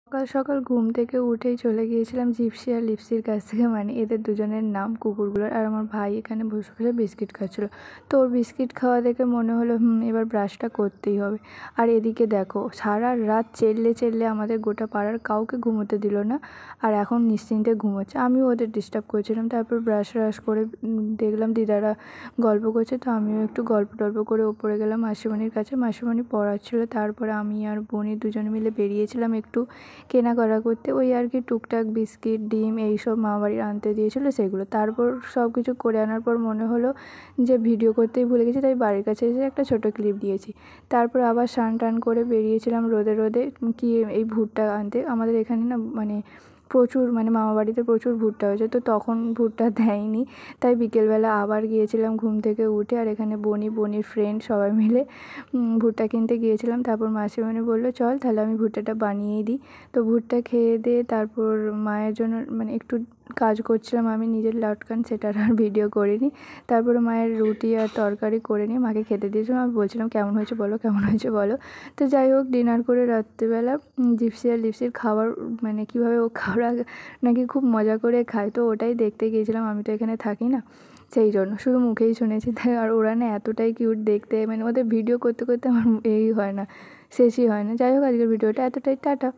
সকাল সকাল ঘুম থেকে উঠেই চলে গিয়েছিলাম জিপসি আর লিপসির কাছ থেকে, মানে এদের দুজনের নাম কুকুরগুলোর। আর আমার ভাই এখানে বসে বসে বিস্কিট খাচ্ছিল। তো ওর বিস্কিট খাওয়া দেখে মনে হলো এবার ব্রাশটা করতেই হবে। আর এদিকে দেখো সারা রাত চেল্লে চেল্লে আমাদের গোটা পাড়ার কাউকে ঘুমোতে দিল না। আর এখন নিশ্চিন্তে ঘুমোচ্ছে, আমিও ওদের ডিস্টার্ব করছিলাম। তারপর ব্রাশ করে দেখলাম দিদারা গল্প করছে, তো আমিও একটু গল্প করে ওপরে গেলাম মাসিমণির কাছে। মাসিমণি পড়াচ্ছিল, তারপরে আমি আর বোনি দুজনে মিলে বেরিয়েছিলাম একটু কেনাকাটা করতে। ওই আর কি টুকটাক বিস্কিট, ডিম এইসব মামাবাড়ির আনতে দিয়েছিলো সেগুলো। তারপর সব কিছু করে আনার পর মনে হলো যে ভিডিও করতেই ভুলে গেছি, তাই বাড়ির কাছে এসে একটা ছোটো ক্লিপ দিয়েছি। তারপর আবার স্নান টান করে বেরিয়েছিলাম রোদে কি এই ভুট্টা আনতে। আমাদের এখানে না মানে প্রচুর, মানে মামাবাড়িতে প্রচুর ভুট্টা হয়েছে, তো তখন ভুট্টা দেয়নি, তাই বিকেলবেলা আবার গিয়েছিলাম ঘুম থেকে উঠে। আর এখানে বনির ফ্রেন্ড সবাই মিলে ভুট্টা কিনতে গিয়েছিলাম। তারপর মাসিমণি বললো চল তাহলে আমি ভুট্টাটা বানিয়েই দিই। তো ভুট্টা খেয়ে দিয়ে তারপর মায়ের জন্য মানে একটু কাজ করছিলাম আমি নিজের লটকান, সেটার আর ভিডিও করিনি। তারপরে মায়ের রুটি আর তরকারি করে নিয়ে মাকে খেতে দিয়েছিলাম। আমি বলছিলাম কেমন হয়েছে বলো। তো যাই হোক, ডিনার করে রাত্রিবেলা জিপসি আর লিপসির খাবার, মানে কীভাবে ওরা নাকি খুব মজা করে খায়, তো ওটাই দেখতে গিয়েছিলাম। আমি তো এখানে থাকি না, সেই জন্য শুধু মুখেই শুনেছি। তাই আর ওরা না এতটাই কিউট দেখতে, মানে ওদের ভিডিও করতে করতে আমার এই হয় না, শেষই হয় না। যাই হোক, আজকের ভিডিওটা এতটাই, টাটা।